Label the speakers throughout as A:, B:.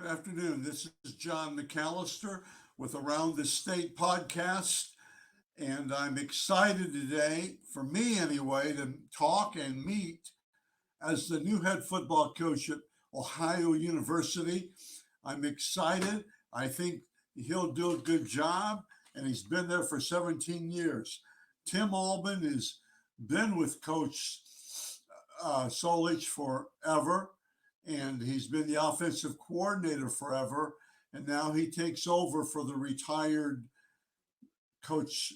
A: Good afternoon. This is John McAllister with Around the State podcast, and I'm excited today, for me anyway, to talk and meet as the new head football coach at Ohio University. I'm excited. I think he'll do a good job, and he's been there for 17 years. Tim Albin has been with Coach Solich forever, and he's been the offensive coordinator forever. And now he takes over for the retired Coach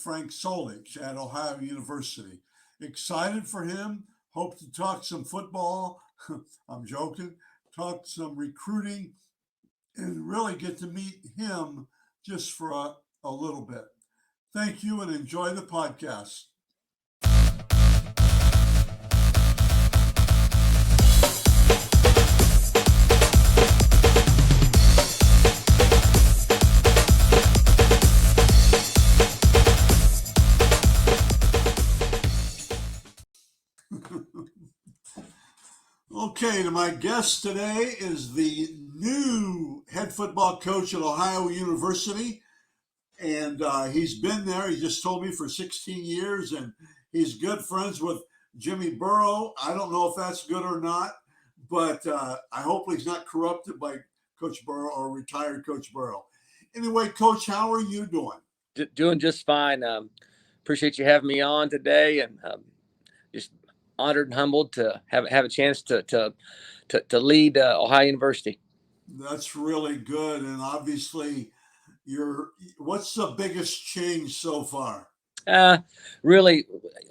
A: Frank Solich at Ohio University. Excited for him. Hope to talk some football. I'm joking. Talk some recruiting and really get to meet him just for a little bit. Thank you and enjoy the podcast. Okay, my guest today is the new head football coach at Ohio University, and he's been there. He just told me for 16 years, and he's good friends with Jimmy Burrow. I don't know if that's good or not, but I hope he's not corrupted by Coach Burrow or retired Coach Burrow. Anyway, Coach, how are you doing?
B: Doing just fine. Appreciate you having me on today, and just honored and humbled to have a chance to lead Ohio University.
A: That's really good, and obviously, what's the biggest change so far?
B: Really,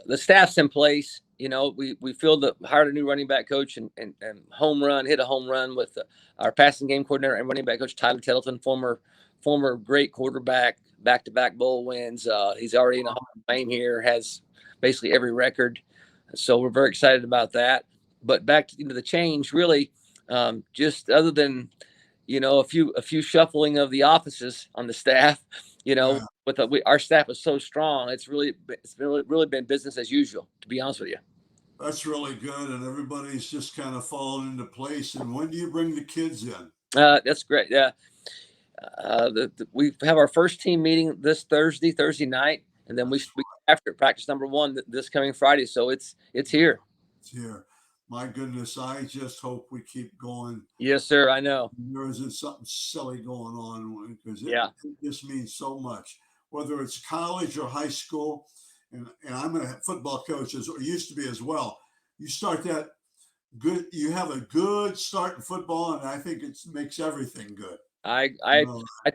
B: the staff's in place. You know, we feel that hired a new running back coach and hit a home run with our passing game coordinator and running back coach Tyler Tettleton, former great quarterback, back-to-back bowl wins. He's already in a Hall of Fame here, has basically every record. So we're very excited about that. But back to the change, really, just other than a few shuffling of the offices on the staff, with our staff is so strong, it's been business as usual, to be honest with you.
A: That's really good, and everybody's just kind of fallen into place. And when do you bring the kids in?
B: That's great. Yeah, we have our first team meeting this Thursday night, and then we after practice number 1 this coming Friday. So it's here.
A: It's here. My goodness, I just hope we keep going.
B: Yes, sir. I know.
A: There isn't something silly going on because it just means so much, whether it's college or high school. And I'm a football coach, as used to be as well. You start that good. You have a good start in football, and I think it makes everything good.
B: I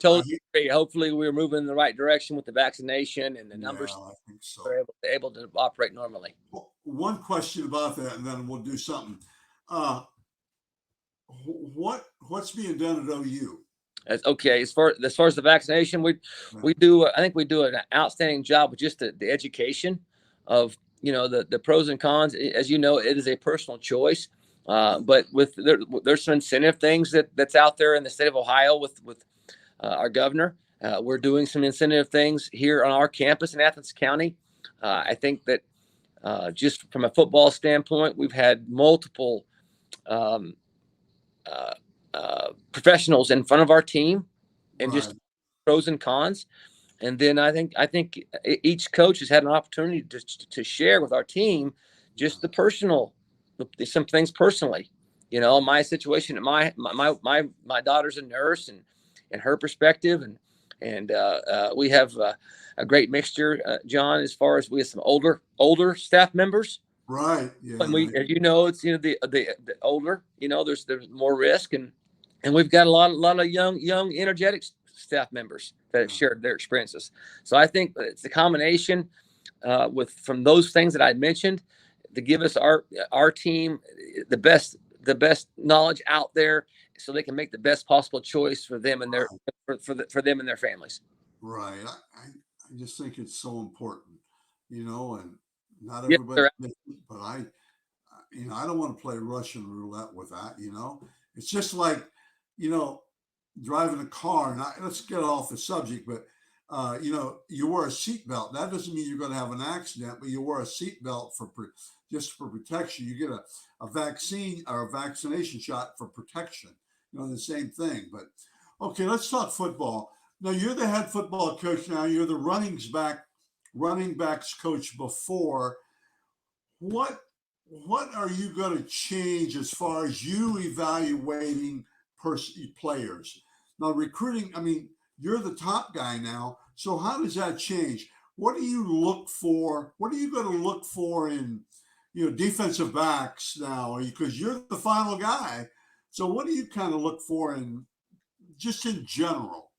B: totally agree. Hopefully, we're moving in the right direction with the vaccination and the numbers.
A: I think so.
B: We're able to operate normally.
A: Well, one question about that, and then we'll do something. What's being done at OU?
B: Okay, as far as the vaccination, we do. I think we do an outstanding job with just the education of the pros and cons. As you know, it is a personal choice. But there's some incentive things that's out there in the state of Ohio with our governor. We're doing some incentive things here on our campus in Athens County. I think that just from a football standpoint, we've had multiple professionals in front of our team, and just pros and cons. And then I think each coach has had an opportunity to share with our team just some things personally. My situation, my daughter's a nurse, and her perspective, and we have a great mixture, John, as far as we have some older staff members.
A: Right. Yeah.
B: And as it's the older, there's more risk, and we've got a lot of young energetic staff members that have shared their experiences. So I think it's the combination from those things that I mentioned to give us our team the best knowledge out there, so they can make the best possible choice for them and for them and their families.
A: Right. I just think it's so important, and not everybody, but I don't want to play Russian roulette with that. It's just like, driving a car. And let's get off the subject, but you wear a seatbelt. That doesn't mean you're going to have an accident, but you wear a seatbelt just for protection. You get a vaccine or a vaccination shot for protection. the same thing. But okay, let's talk football. Now you're the head football coach now. You're the running backs coach before. What what are you going to change as far as you evaluating players? Now recruiting, I mean, you're the top guy now. So how does that change? What do you look for? What are you going to look for in defensive backs now? Because you're the final guy. So what do you kind of look for in just in general?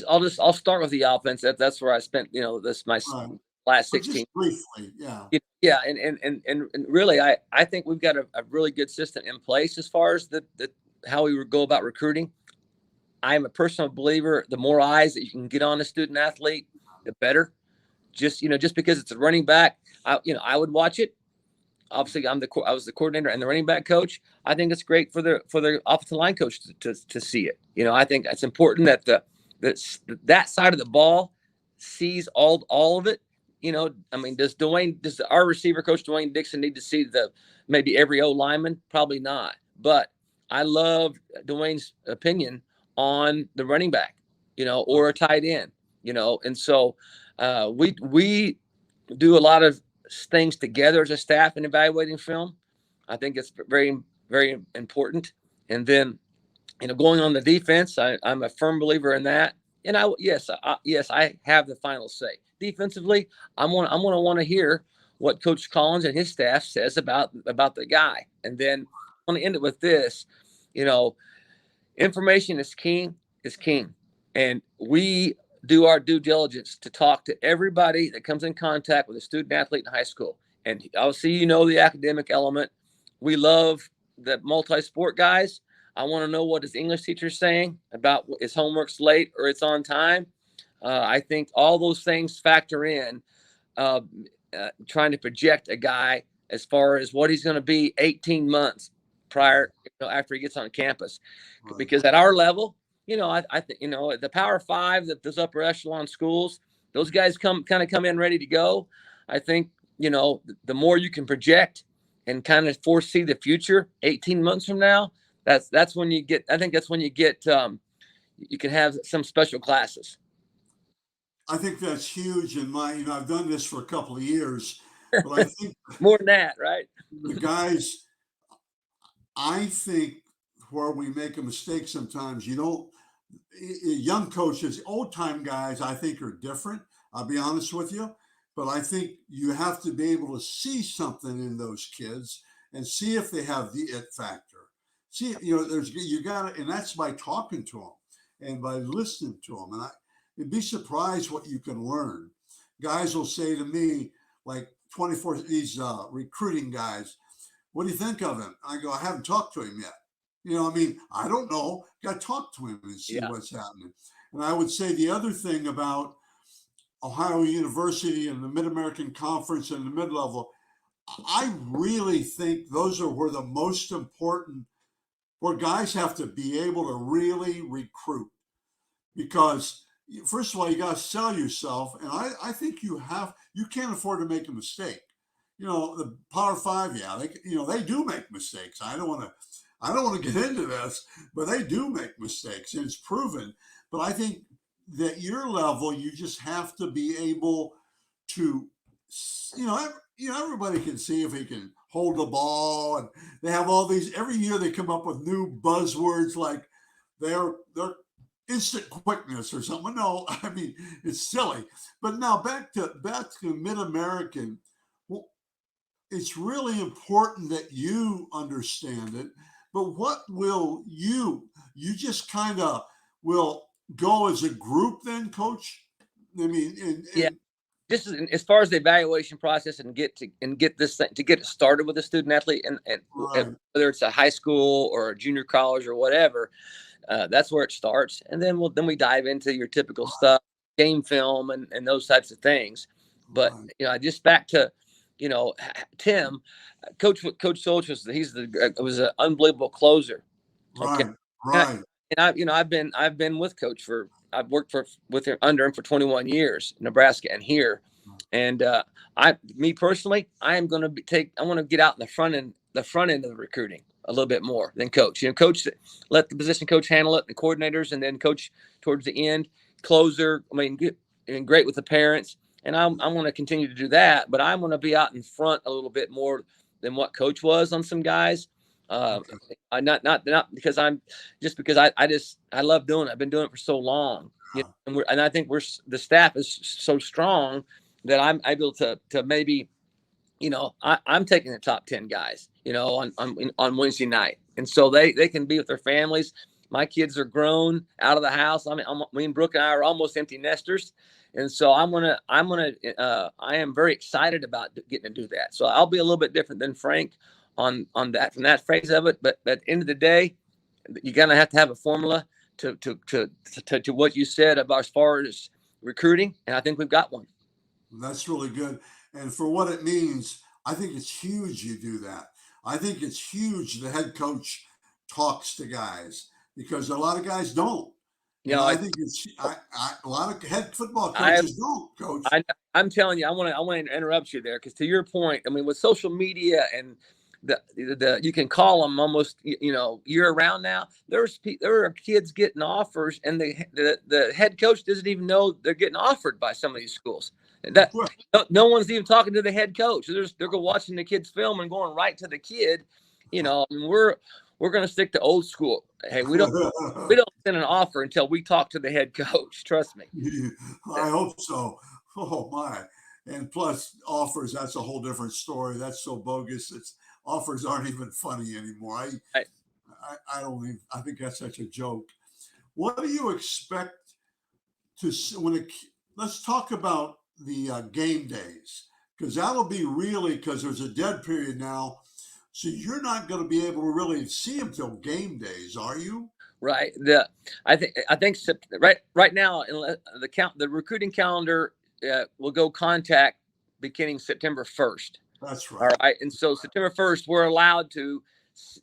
B: I'll start with the offense. That's where I spent this my
A: Right.
B: last
A: But
B: 16.
A: just briefly, yeah.
B: Yeah, and really, I think we've got a really good system in place as far as the how we would go about recruiting. I'm a personal believer. The more eyes that you can get on a student athlete, the better. Just because it's a running back, I would watch it. Obviously, I was the coordinator and the running back coach. I think it's great for the offensive line coach to see it. I think it's important that that side of the ball sees all of it. I mean, does our receiver coach Dwayne Dixon need to see maybe every O lineman? Probably not. But I love Dwayne's opinion on the running back, or a tight end, and so we do a lot of things together as a staff in evaluating film. I think it's very, very important. And then, going on the defense, I'm a firm believer in that. And I have the final say. Defensively, I'm gonna want to hear what Coach Collins and his staff says about the guy. And then I want to end it with this. Information is king. And we do our due diligence to talk to everybody that comes in contact with a student athlete in high school. And obviously, the academic element. We love the multi-sport guys. I want to know what his English teacher is saying about his homework's late or it's on time. I think all those things factor in trying to project a guy as far as what he's going to be 18 months prior, after he gets on campus. Right. Because at our level, I think, the Power Five, that those upper echelon schools, those guys come in ready to go. I think, the more you can project and kind of foresee the future 18 months from now, that's when you get, you can have some special classes.
A: I think that's huge. In I've done this for a couple of years, but I think
B: more than that, right?
A: The guys, I think where we make a mistake sometimes, young coaches, old time guys, I think are different. I'll be honest with you, but I think you have to be able to see something in those kids and see if they have the it factor. See, you got to, and that's by talking to them and by listening to them. And you'd be surprised what you can learn. Guys will say to me, like 24, these recruiting guys, what do you think of him? I go, I haven't talked to him yet. I don't know. Got to talk to him and see what's happening. And I would say the other thing about Ohio University and the Mid-American Conference and the mid-level, I really think those are where the most important, where guys have to be able to really recruit. Because first of all, you got to sell yourself. And I think you can't afford to make a mistake. The Power Five, they do make mistakes. I don't want to get into this, but they do make mistakes, and it's proven. But I think that your level, you just have to be able to, everybody can see if he can hold the ball, and they have all these. Every year they come up with new buzzwords like they're instant quickness or something. No, it's silly. But now back to Mid-American. It's really important that you understand it, but what will you just kind of will go as a group then, Coach?
B: Yeah. This is as far as the evaluation process and get this thing to get it started with a student athlete and
A: right.
B: Whether it's a high school or a junior college or whatever, that's where it starts. And then we dive into your typical stuff, game film and those types of things. But, just back to, Tim, Coach Solich was an unbelievable closer.
A: Okay. Right.
B: And I've been with Coach I've worked with him under him for 21 years, in Nebraska and here. And me personally, I want to get out in the front end of the recruiting. a little bit more than coach. Coach let the position coach handle it, the coordinators, and then coach towards the end, closer. I mean, great with the parents. And I'm going to continue to do that, but I'm going to be out in front a little bit more than what coach was on some guys. I not because I love doing it. I've been doing it for so long, and I think the staff is so strong that I'm able to maybe, I'm taking the top 10 guys, on Wednesday night, and so they can be with their families. My kids are grown, out of the house. Me and Brooke and I are almost empty nesters. And so I am very excited about getting to do that. So I'll be a little bit different than Frank on that, from that phase of it. But at the end of the day, you're going to have a formula to what you said about as far as recruiting. And I think we've got one.
A: That's really good. And for what it means, I think it's huge you do that. I think it's huge the head coach talks to guys, because a lot of guys don't. I think it's a lot of head football coaches don't, Coach.
B: I'm telling you, I want to interrupt you there, because to your point, I mean, with social media and the you can call them almost year round now. There are kids getting offers, and the head coach doesn't even know they're getting offered by some of these schools. That no one's even talking to the head coach. They're watching the kids film and going right to the kid. I mean, we're going to stick to old school. Hey, we don't send an offer until we talk to the head coach. Trust me.
A: I hope so. Oh my! And plus offers, that's a whole different story. That's so bogus. Offers aren't even funny anymore. I don't even. I think that's such a joke. What do you expect to see let's talk about the game days, because that'll be really, because there's a dead period now. So you're not going to be able to really see them till game days, are you?
B: Right. I think right now the recruiting calendar will go contact beginning September 1st.
A: That's right.
B: All right. And so September 1st, we're allowed to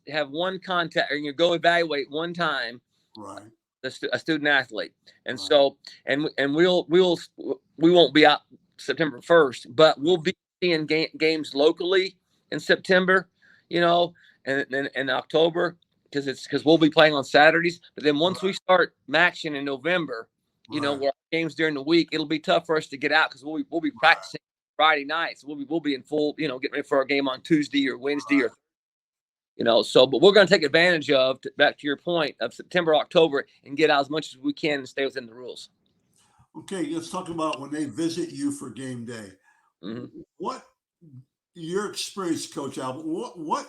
B: have one contact, and you go evaluate one time.
A: Right.
B: A student athlete. And so, and we won't be out September 1st, but we'll be seeing games locally in September, and in October, because we'll be playing on Saturdays. But then once we start matching in November, where games during the week, it'll be tough for us to get out, because we'll be practicing Friday nights. We'll be in full, getting ready for our game on Tuesday or Wednesday or but we're going to take advantage of, back to your point, of September, October, and get out as much as we can and stay within the rules.
A: Okay, let's talk about when they visit you for game day. Mm-hmm. What your experience, Coach Albin? What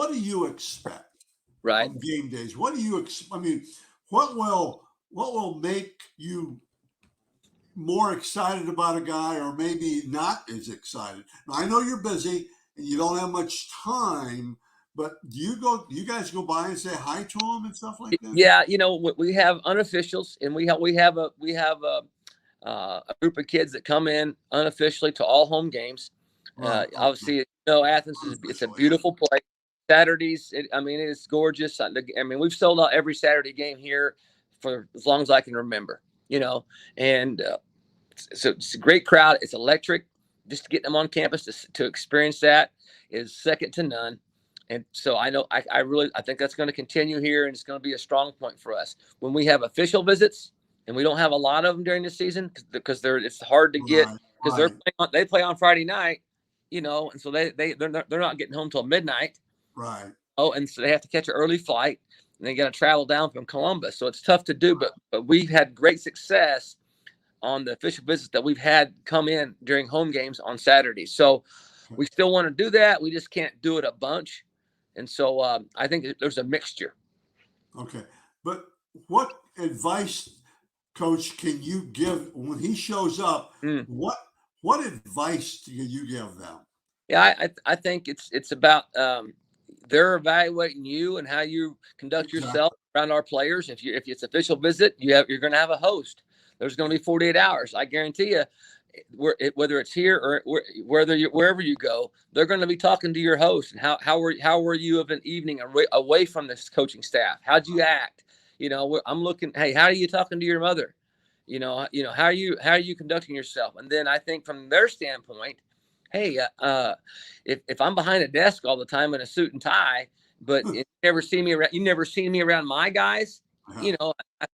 A: do you expect?
B: Right.
A: On game days, what do you? I mean, what will make you more excited about a guy, or maybe not as excited? Now, I know you're busy and you don't have much time. But do you guys go by and say hi to them and stuff like that?
B: Yeah, we have unofficials, and we have a group of kids that come in unofficially to all home games. Right. Obviously, Athens it's a beautiful place. Saturdays, it's gorgeous. We've sold out every Saturday game here for as long as I can remember. And so it's a great crowd. It's electric. Just to get them on campus to experience that is second to none. And so I know I think that's going to continue here, and it's going to be a strong point for us when we have official visits, and we don't have a lot of them during the season because it's hard to get, because they play on Friday night, and so they're not getting home till midnight.
A: Right.
B: Oh, and so they have to catch an early flight, and they got to travel down from Columbus. So it's tough to do, but we've had great success on the official visits that we've had come in during home games on Saturdays. So we still want to do that. We just can't do it a bunch. And so I think there's a mixture.
A: Okay. But what advice, Coach, can you give when he shows up? What advice do you give them?
B: Yeah, I think it's about they're evaluating you and how you conduct yourself around our players. If it's official visit, you're going to have a host. There's going to be 48 hours. I guarantee you, whether it's here or wherever you go, they're going to be talking to your host and how were you of an evening away from this coaching staff? How'd you act? I'm looking. Hey, how are you talking to your mother? How are you conducting yourself? And then I think from their standpoint, hey, if I'm behind a desk all the time in a suit and tie, but you never see me around. You never seen me around my guys.
A: Yeah.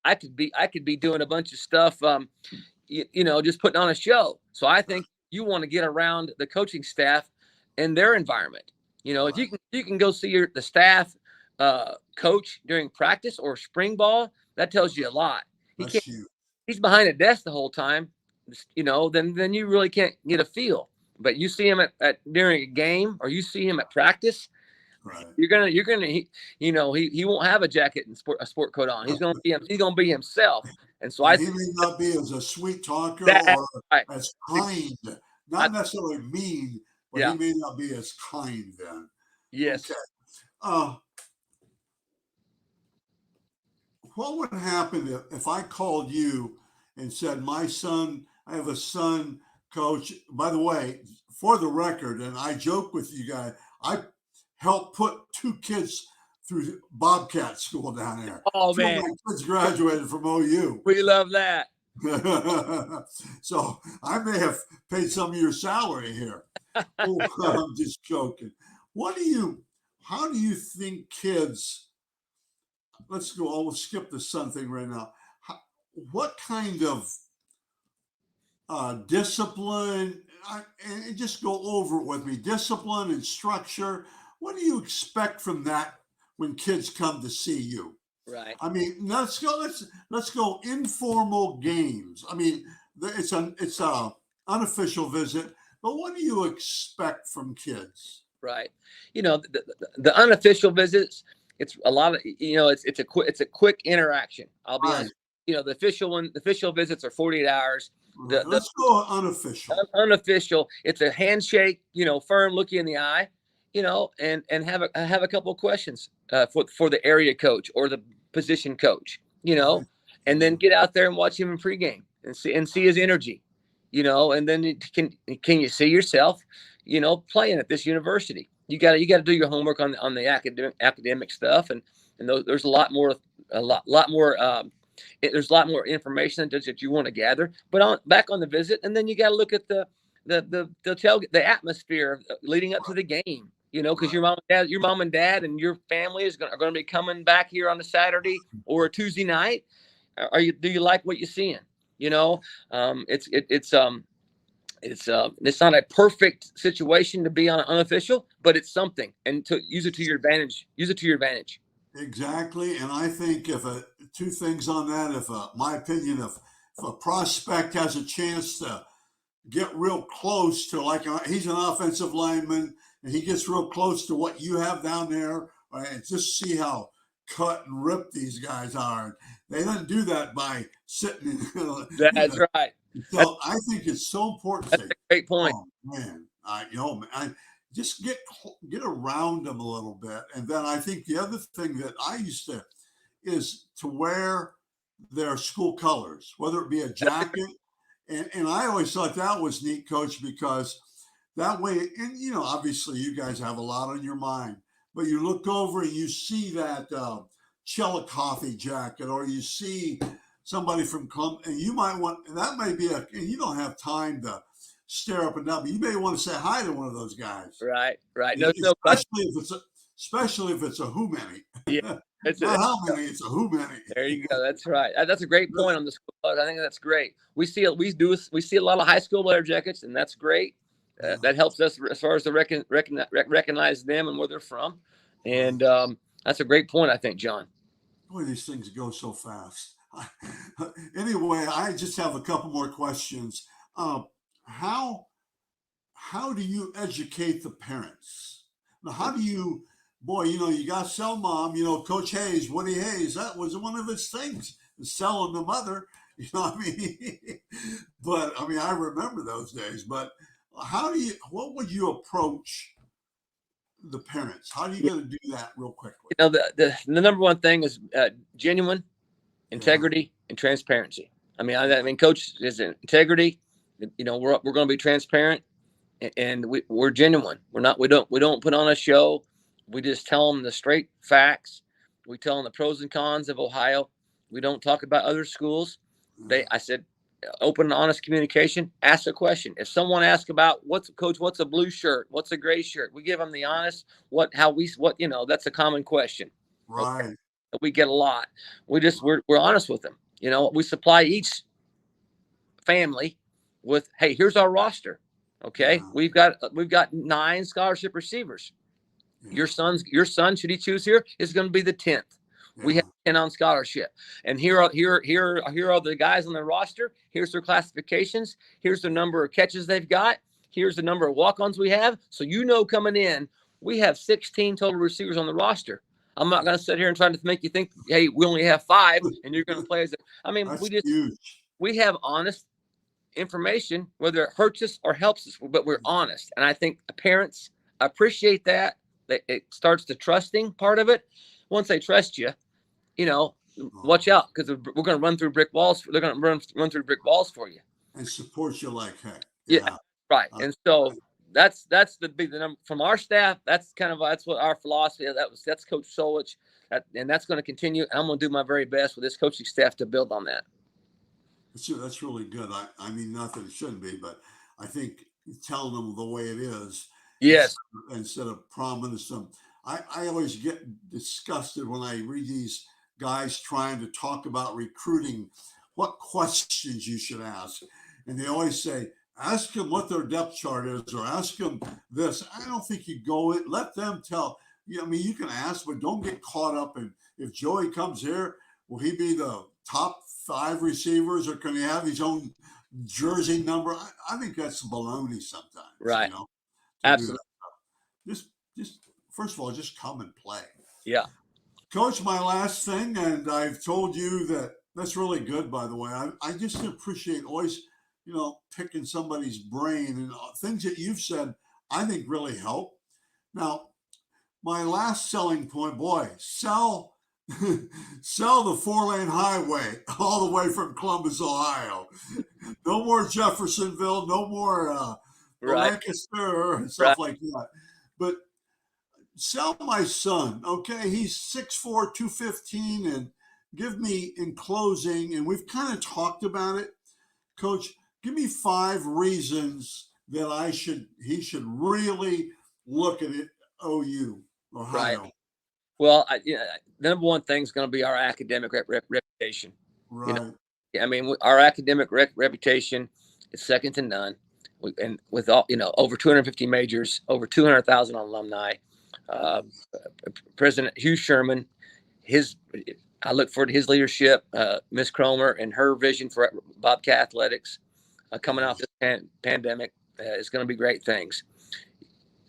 B: I could be doing a bunch of stuff. Just putting on a show. So I think you want to get around the coaching staff and their environment. If you can go see the staff coach during practice or spring ball, that tells you a lot.
A: That's huge.
B: He's behind a desk the whole time, then you really can't get a feel. But you see him at during a game, or you see him at practice,
A: right.
B: He won't have a jacket and a sport coat on. He's gonna be himself. And so
A: he may not be as a sweet talker or as kind, not necessarily mean, but he may not be as kind then.
B: Yes.
A: Okay. What would happen if I called you and said, I have a son, Coach, by the way, for the record, and I joke with you guys, I helped put 2 kids through Bobcat school down there.
B: Oh,
A: 2
B: man.
A: of my kids graduated from OU.
B: We love that.
A: So I may have paid some of your salary here. I'm just joking. How do you think kids, let's go, I'll skip the son thing right now. What kind of discipline, and just go over it with me, discipline and structure, what do you expect from that when kids come to see you?
B: Right.
A: I mean, let's go informal games. I mean, it's a unofficial visit, but what do you expect from kids?
B: Right. The unofficial visits, it's a lot of, it's a quick interaction. I'll be honest. The official visits are 48 hours.
A: Let's go unofficial.
B: Unofficial, it's a handshake, firm, look you in the eye, and have a couple of questions for the area coach or the position coach, and then get out there and watch him in pregame and see his energy, and then can you see yourself, playing at this university? You got to do your homework on the academic stuff, and there's a lot more. There's a lot more information that you want to gather. But back on the visit, and then you got to look at the tailgate, the atmosphere leading up to the game. Because your mom and dad and your family are going to be coming back here on a Saturday or a Tuesday night. Do you like what you're seeing? It's not a perfect situation to be on unofficial, but it's something, and to use it to your advantage.
A: Exactly. And I think two things on that, my opinion, if a prospect has a chance to get real close to, like, he's an offensive lineman and he gets real close to what you have down there, and just see how cut and ripped these guys are. They don't do that by sitting.
B: That's right.
A: So I think it's so important.
B: That's a great point.
A: Oh, man, I just get around them a little bit. And then I think the other thing that I used to is to wear their school colors, whether it be a jacket. And I always thought that was neat, Coach, because that way, and obviously you guys have a lot on your mind, but you look over and you see that Chillicothe jacket, or you see somebody from Columbus, and you might want, and that may be and you don't have time to stare up and down, but you may want to say hi to one of those guys.
B: Right.
A: Especially if it's a who many.
B: Yeah.
A: Not how many, it's a who many.
B: There you go. That's right. That's a great point on the school. I think that's great. We see a lot of high school letter jackets, and that's great. That helps us as far as to recognize them and where they're from. And that's a great point, I think, John.
A: Boy, these things go so fast. Anyway, I just have a couple more questions. How do you educate the parents? Now, how do you, you got to sell mom, Coach Hayes, Woody Hayes, that was one of his things, selling the mother, what I mean? But I remember those days, but what would you approach the parents? How do you get to do that real quickly?
B: The number one thing is genuine integrity and transparency. Coach is integrity. We're going to be transparent, and we're genuine. We don't put on a show. We just tell them the straight facts. We tell them the pros and cons of Ohio. We don't talk about other schools. I said, open and honest communication. Ask a question. If someone asks about what's a blue shirt, what's a gray shirt, we give them the honest that's a common question. Okay?
A: Right.
B: We get a lot. We're honest with them. We supply each family with, hey, here's our roster. Okay,
A: Yeah.
B: we've got 9 scholarship receivers.
A: Yeah.
B: Your son, should he choose here, is going to be the 10th. We have 10 on scholarship, and here are the guys on the roster. Here's their classifications. Here's the number of catches they've got. Here's the number of walk-ons we have. So coming in, we have 16 total receivers on the roster. I'm not going to sit here and try to make you think, hey, we only have 5, and you're going to play as.
A: That's huge.
B: We have honest information, whether it hurts us or helps us, but we're honest, and I think parents appreciate that. It starts the trusting part of it. Once they trust you, watch out, because we're going to run through brick walls. They're going to run through brick walls for you
A: And support you like heck.
B: Yeah, right. And so that's the big number from our staff. That's what our philosophy is. That's Coach Solich, and that's going to continue. And I'm going to do my very best with this coaching staff to build on that.
A: That's really good. I mean, not that it shouldn't be, but I think telling them the way it is.
B: Yes.
A: Instead of promising them. I always get disgusted when I read these guys trying to talk about recruiting, what questions you should ask. And they always say, ask them what their depth chart is, or ask them this. I don't think you let them tell. I mean, you can ask, but don't get caught up in, if Joey comes here, will he be the top 5 receivers, or can he have his own jersey number? I think that's baloney sometimes.
B: Right. Absolutely.
A: Just first of all, just come and play.
B: Yeah.
A: Coach, my last thing, and I've told you that's really good, by the way. I just appreciate always, picking somebody's brain, and things that you've said, I think really help. Now, my last selling point, boy, sell the 4-lane highway all the way from Columbus, Ohio. No more Jeffersonville, no more Lancaster and stuff like that. But sell my son, okay? He's 6'4", 215, and give me, in closing, and we've kind of talked about it, Coach, give me 5 reasons that he should really look at it, OU, Ohio.
B: Right. Well, the number one thing is going to be our academic reputation.
A: Right.
B: I mean, our academic reputation is second to none. And with all, over 250 majors, over 200,000 alumni, President Hugh Sherman, I look forward to his leadership, Miss Cromer and her vision for Bobcat athletics coming out this pandemic is going to be great things.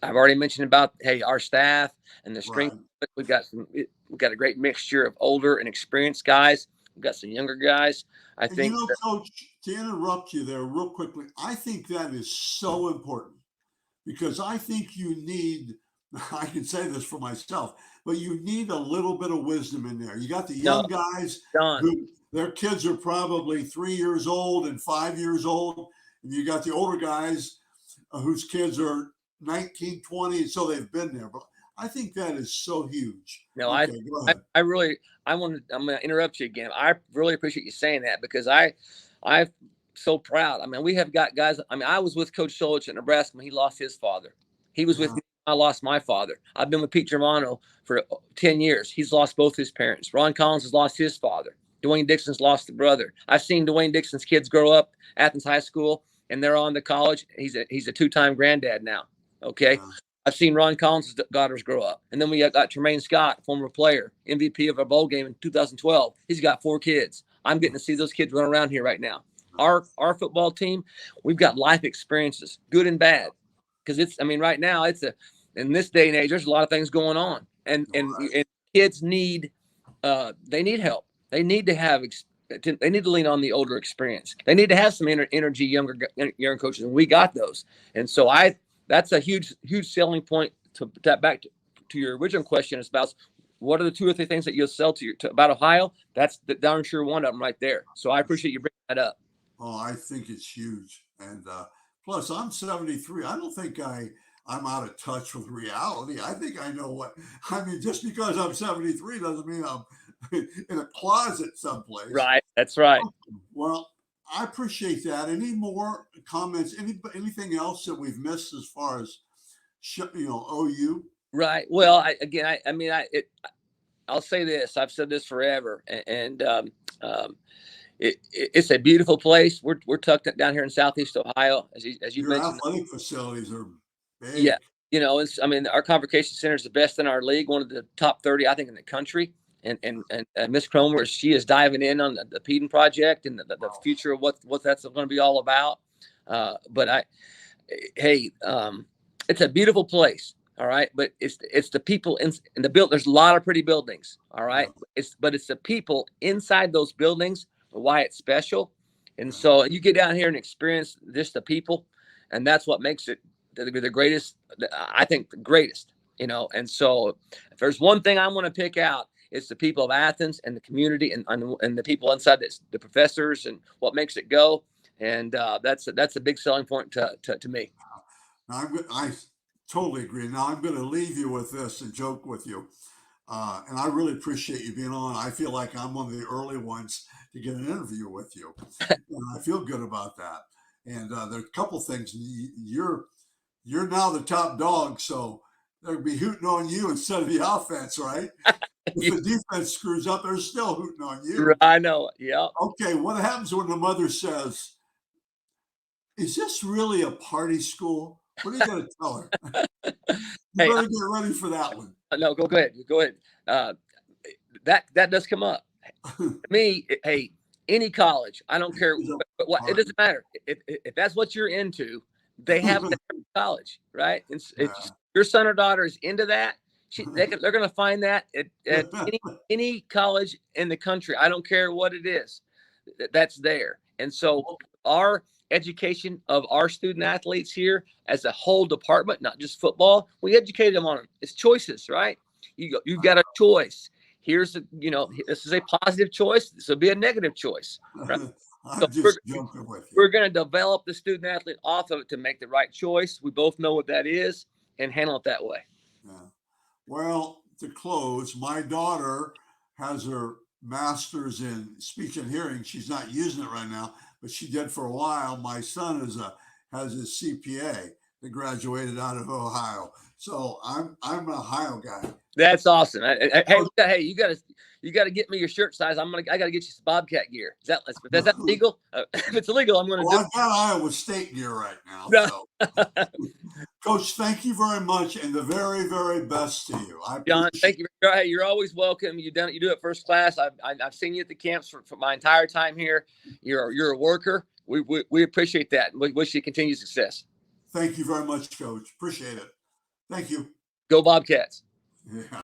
B: I've already mentioned about, our staff and the strength. Right. We've got a great mixture of older and experienced guys. We've got some younger guys. I think,
A: Coach, to interrupt you there real quickly, I think that is so important, because I think you need, I can say this for myself, but you need a little bit of wisdom in there. You got the young guys who their kids are probably 3 years old and 5 years old. And you got the older guys whose kids are 19, 20, and so they've been there. But I think that is so huge.
B: No, okay, I'm going to interrupt you again. I really appreciate you saying that, because I'm so proud. I mean, we have got guys. I mean, I was with Coach Solich at Nebraska when he lost his father. He was with me. I lost my father. I've been with Pete Germano for 10 years. He's lost both his parents. Ron Collins has lost his father. Dwayne Dixon's lost a brother. I've seen Dwayne Dixon's kids grow up, Athens High School, and they're on to college. He's a 2-time granddad now. Okay. I've seen Ron Collins' daughters grow up. And then we got Tremaine Scott, former player, MVP of a bowl game in 2012. He's got 4 kids. I'm getting to see those kids run around here right now. Our football team, we've got life experiences, good and bad. Because right now in this day and age, there's a lot of things going on. And kids need help. They need to lean on the older experience. They need to have some energy, younger coaches, and we got those. And so that's a huge selling point. To back to your original question, is about what are the 2 or 3 things that you'll sell about Ohio. That's the darn sure one of them right there. So I appreciate you bringing that up.
A: Oh, I think it's huge. And plus, I'm 73. I don't think I'm out of touch with reality. I think I know just because I'm 73 doesn't mean I'm in a closet someplace.
B: Right. That's right.
A: Well, I appreciate that. Any more comments? Anything else that we've missed as far as OU?
B: Right. Well, I'll say this. I've said this forever, and it's a beautiful place. We're tucked down here in Southeast Ohio, as you
A: Your
B: mentioned.
A: athletic facilities are big.
B: Yeah, our convocation center is the best in our league, one of the top 30, I think, in the country. And Miss Cromer, she is diving in on the Peden project and the future of what that's going to be all about. It's a beautiful place. All right. But it's the people in the build. There's a lot of pretty buildings. All right. Yeah. It's the people inside those buildings, why it's special. And so you get down here and experience just the people, and that's what makes it the greatest. I think the greatest, and so if there's one thing I want to pick out, it's the people of Athens and the community and the people inside this, the professors, and what makes it go. And that's a big selling point to me.
A: Now, I totally agree. Now I'm going to leave you with this and joke with you. And I really appreciate you being on. I feel like I'm one of the early ones to get an interview with you. And I feel good about that. And there are a couple things. You're now the top dog, so they'll be hooting on you instead of the offense, right? If the defense screws up, they're still hooting on you.
B: I know. Yeah.
A: Okay, what happens when the mother says, "Is this really a party school?" What are you going to tell her? You better get ready for that one.
B: No, go ahead. Go ahead. That does come up. To me, any college, I don't care what, it doesn't matter. If that's what you're into, they have to college, right? It's your son or daughter is into that. They're going to find that at any college in the country. I don't care what it is. That's there. And so our education of our student athletes here as a whole department, not just football, we educate them on them. It's choices, right? You've got a choice. Here's this is a positive choice. This will be a negative choice. Right? We're going to develop the student athlete off of it to make the right choice. We both know what that is and handle it that way.
A: Yeah. Well, to close, my daughter has her master's in speech and hearing. She's not using it right now, but she did for a while. My son has his CPA that graduated out of Ohio. So I'm an Ohio guy.
B: That's awesome. Hey, you gotta get me your shirt size. I gotta get you some Bobcat gear. Is that legal? If it's illegal, I'm gonna.
A: I've got Iowa State gear right now. No. So. Coach, thank you very much, and the very, very best to you.
B: John, thank you. Hey, you're always welcome. You do it first class. I've seen you at the camps for my entire time here. You're a worker. We appreciate that. We wish you continued success.
A: Thank you very much, Coach. Appreciate it. Thank you.
B: Go Bobcats.
A: Yeah.